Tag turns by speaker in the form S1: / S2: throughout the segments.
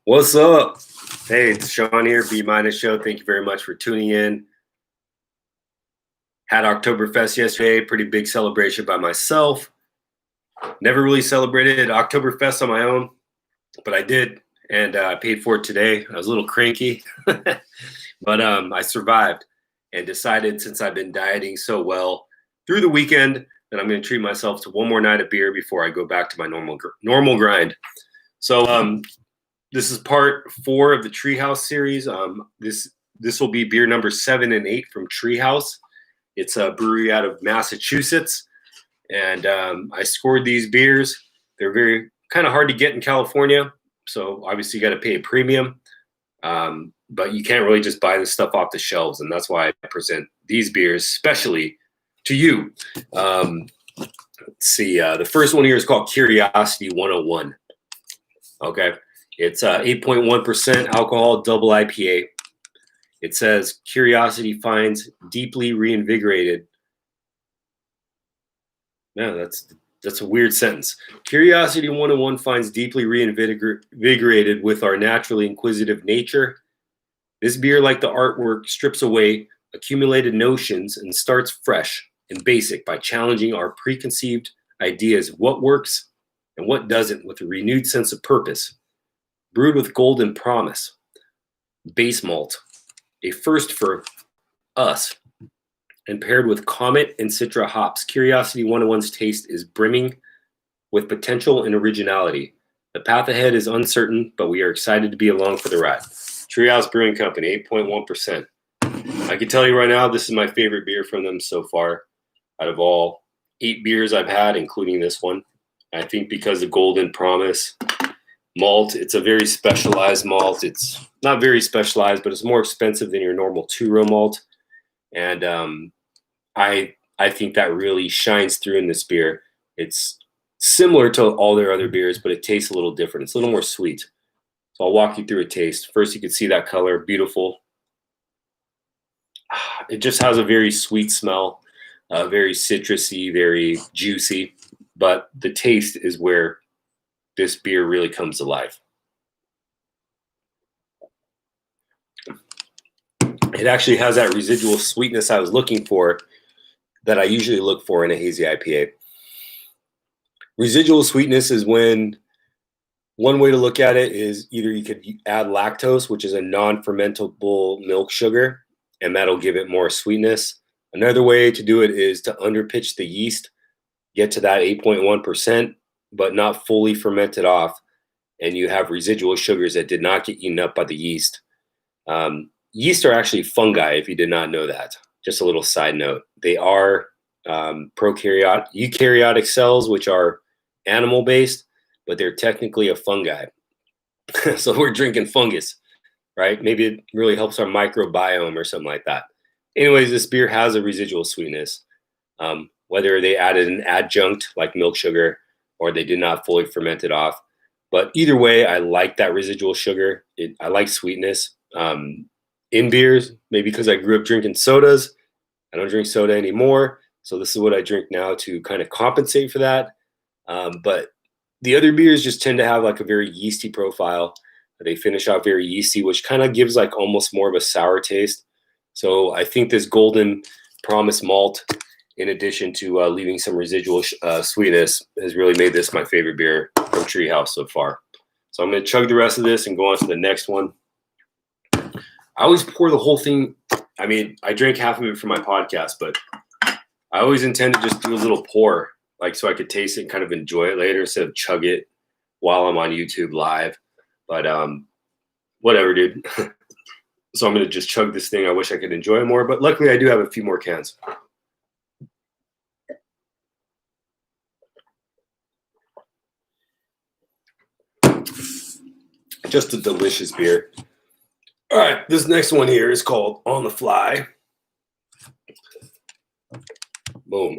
S1: What's up? Hey, it's Sean here, B Minus Show. Thank you very much for tuning in. Had Oktoberfest yesterday, pretty big celebration by myself. Never really celebrated Oktoberfest on my own, but I did, and I paid for it today. I was a little cranky, but I survived and decided since I've been dieting so well through the weekend that I'm going to treat myself to one more night of beer before I go back to my normal grind. So this is part 4 of the Treehouse series. This will be beer number 7 and 8 from Treehouse. It's a brewery out of Massachusetts, and I scored these beers. They're very kind of hard to get in California, so obviously you got to pay a premium. But you can't really just buy this stuff off the shelves, and that's why I present these beers especially to you. Let's see. The first one here is called Curiosity 101. Okay. It's 8.1% alcohol, double IPA. It says Curiosity finds deeply reinvigorated. Man, that's a weird sentence. Curiosity 101 finds deeply reinvigorated with our naturally inquisitive nature. This beer, like the artwork, strips away accumulated notions and starts fresh and basic by challenging our preconceived ideas of what works and what doesn't with a renewed sense of purpose. Brewed with golden promise, base malt, a first for us, and paired with Comet and Citra hops, Curiosity 101's taste is brimming with potential and originality. The path ahead is uncertain, but we are excited to be along for the ride. Treehouse Brewing Company, 8.1%. I can tell you right now, this is my favorite beer from them so far. Out of all 8 beers I've had, including this one, I think because of Golden Promise malt, it's a very specialized malt. It's not very specialized, but it's more expensive than your normal 2-row malt. And I think that really shines through in this beer. It's similar to all their other beers, but it tastes a little different. It's a little more sweet. So I'll walk you through a taste. First, you can see that color, beautiful. It just has a very sweet smell, very citrusy, very juicy. But the taste is where this beer really comes to life. It actually has that residual sweetness I was looking for that I usually look for in a hazy IPA. Residual sweetness is when one way to look at it is either you could add lactose, which is a non-fermentable milk sugar, and that'll give it more sweetness. Another way to do it is to underpitch the yeast, get to that 8.1%, but not fully ferment it off, and you have residual sugars that did not get eaten up by the yeast. Yeast are actually fungi, if you did not know that. Just a little side note. They are eukaryotic cells, which are animal-based, but they're technically a fungi. So we're drinking fungus, right? Maybe it really helps our microbiome or something like that. Anyways, this beer has a residual sweetness. Whether they added an adjunct like milk sugar or they did not fully ferment it off. But either way, I like that residual sugar. I like sweetness. In beers, maybe because I grew up drinking sodas. I don't drink soda anymore. So this is what I drink now to kind of compensate for that. But the other beers just tend to have like a very yeasty profile. They finish out very yeasty, which kind of gives like almost more of a sour taste. So I think this Golden Promise malt, in addition to leaving some residual sweetness, has really made this my favorite beer from Treehouse so far. So I'm going to chug the rest of this and go on to the next one. I always pour the whole thing. I mean, I drank half of it for my podcast, but I always intend to just do a little pour, like so I could taste it and kind of enjoy it later instead of chug it while I'm on YouTube live. But whatever, dude. So I'm going to just chug this thing. I wish I could enjoy it more, but luckily I do have a few more cans. Just a delicious beer. All right, this next one here is called On the Fly. Boom.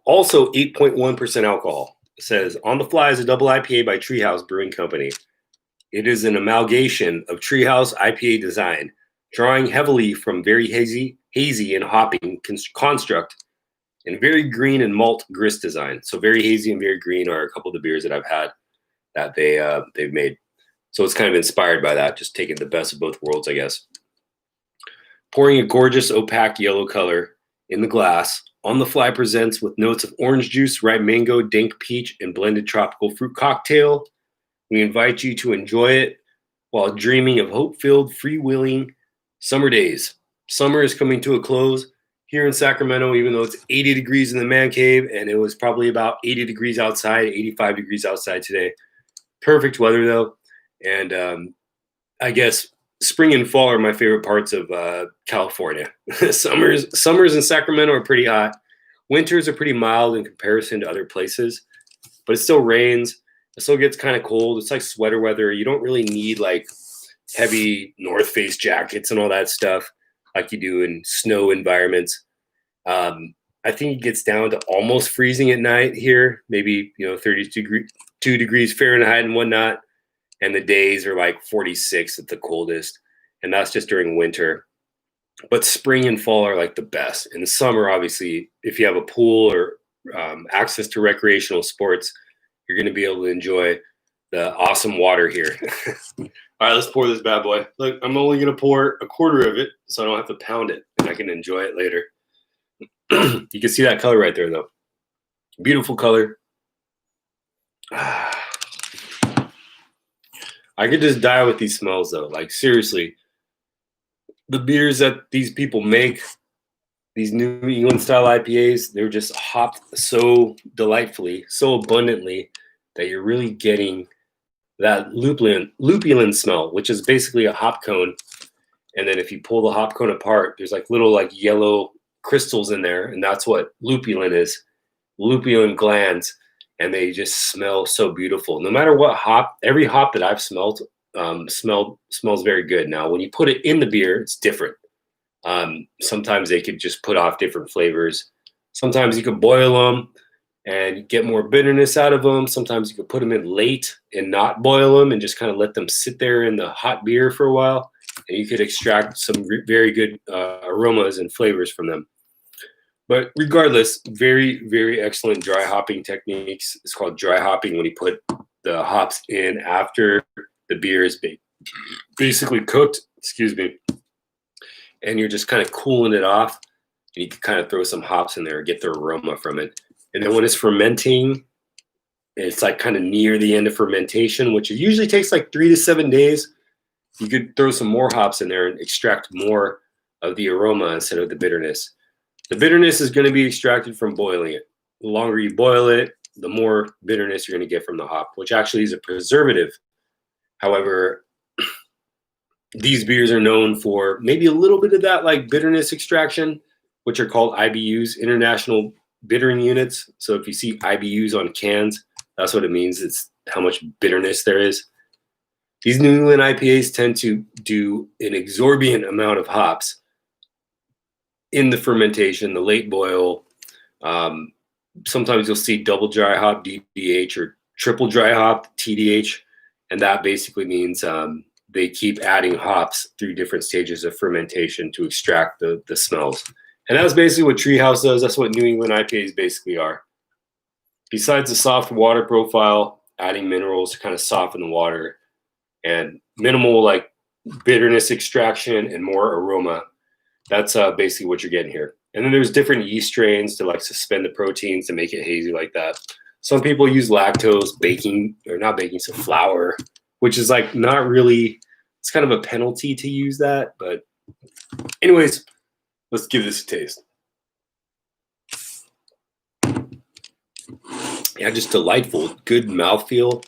S1: Also 8.1% alcohol. It says On the Fly is a double IPA by Treehouse Brewing Company. It is an amalgamation of Treehouse IPA design, drawing heavily from very hazy and hopping construct and very green and malt grist design. So very hazy and very green are a couple of the beers that I've had that they've made. So it's kind of inspired by that, just taking the best of both worlds, I guess. Pouring a gorgeous opaque yellow color in the glass, On the Fly presents with notes of orange juice, ripe mango, dank peach, and blended tropical fruit cocktail. We invite you to enjoy it while dreaming of hope-filled, freewheeling summer days. Summer is coming to a close here in Sacramento, even though it's 80 degrees in the man cave, and it was probably about 80 degrees outside, 85 degrees outside today. Perfect weather, though. And I guess spring and fall are my favorite parts of California. Summers in Sacramento are pretty hot. Winters are pretty mild in comparison to other places, but it still rains. It still gets kind of cold. It's like sweater weather. You don't really need like heavy North Face jackets and all that stuff like you do in snow environments. I think it gets down to almost freezing at night here, maybe 32 degrees Fahrenheit and whatnot. And the days are like 46 at the coldest, and that's just during winter. But spring and fall are like the best. In the summer, obviously, if you have a pool or access to recreational sports, you're going to be able to enjoy the awesome water here. All right, let's pour this bad boy. Look, I'm only going to pour a quarter of it so I don't have to pound it, and I can enjoy it later. You can see that color right there, though. Beautiful color. I could just die with these smells, though. Like, seriously, the beers that these people make, these New England style IPAs, they're just hopped so delightfully, so abundantly that you're really getting that lupulin smell, which is basically a hop cone. And then if you pull the hop cone apart, there's like little like yellow crystals in there, and that's what lupulin is, lupulin glands. And they just smell so beautiful. No matter what hop, every hop that I've smelled smells very good. Now, when you put it in the beer, it's different. Sometimes they could just put off different flavors. Sometimes you could boil them and get more bitterness out of them. Sometimes you could put them in late and not boil them and just kind of let them sit there in the hot beer for a while. And you could extract some very good aromas and flavors from them. But regardless, very, very excellent dry hopping techniques. It's called dry hopping when you put the hops in after the beer is basically cooked, and you're just kind of cooling it off. And you can kind of throw some hops in there, get the aroma from it. And then when it's fermenting, it's like kind of near the end of fermentation, which usually takes like 3 to 7 days. You could throw some more hops in there and extract more of the aroma instead of the bitterness. The bitterness is going to be extracted from boiling it. The longer you boil it, the more bitterness you're going to get from the hop, which actually is a preservative. However, these beers are known for maybe a little bit of that like bitterness extraction, which are called IBUs, International Bittering Units. So if you see IBUs on cans, that's what it means. It's how much bitterness there is. These New England IPAs tend to do an exorbitant amount of hops in the fermentation, the late boil. Sometimes you'll see double dry hop DDH or triple dry hop TDH, and that basically means they keep adding hops through different stages of fermentation to extract the smells. And that's basically what Treehouse does. That's what New England IPAs basically are. Besides the soft water profile, adding minerals to kind of soften the water, and minimal like bitterness extraction and more aroma. That's basically what you're getting here. And then there's different yeast strains to like suspend the proteins to make it hazy like that. Some people use lactose, flour, which is like not really, it's kind of a penalty to use that. But anyways, let's give this a taste. Yeah, just delightful, good mouthfeel.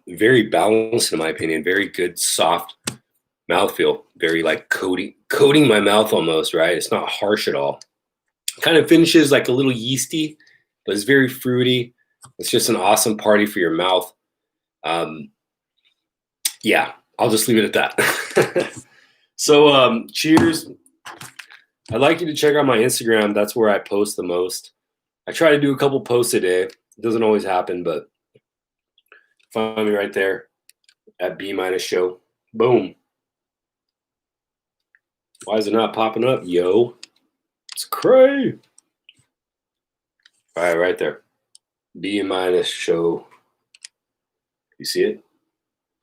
S1: Very balanced in my opinion, very good, soft mouthfeel, very like coating my mouth almost, right? It's not harsh at all. Kind of finishes like a little yeasty, but it's very fruity. It's just an awesome party for your mouth. Yeah, I'll just leave it at that. So cheers. I'd like you to check out my Instagram. That's where I post the most. I try to do a couple posts a day. It doesn't always happen, but find me right there at B-Show. Boom. Why is it not popping up, yo? It's cray. All right there. B-Show. You see it?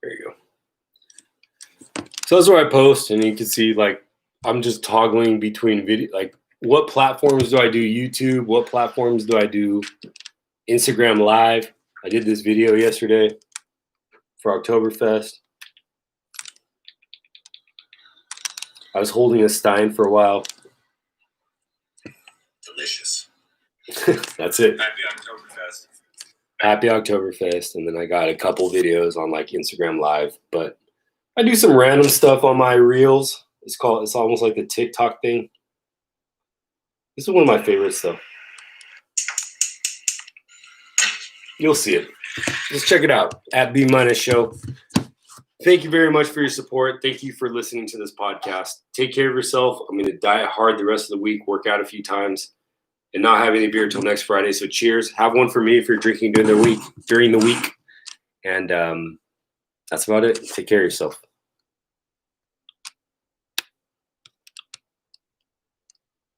S1: There you go. So that's where I post, and you can see like I'm just toggling between video, like what platforms do I do YouTube? What platforms do I do Instagram Live? I did this video yesterday for Oktoberfest. I was holding a Stein for a while.
S2: Delicious.
S1: That's it.
S2: Happy Oktoberfest.
S1: Happy Oktoberfest. And then I got a couple videos on like Instagram Live, but I do some random stuff on my reels. It's almost like the TikTok thing. This is one of my favorites though. You'll see it. Just check it out at B- Show. Thank you very much for your support. Thank you for listening to this podcast. Take care of yourself. I'm going to diet hard the rest of the week, work out a few times, and not have any beer until next Friday. So cheers. Have one for me if you're drinking during the week. And that's about it. Take care of yourself.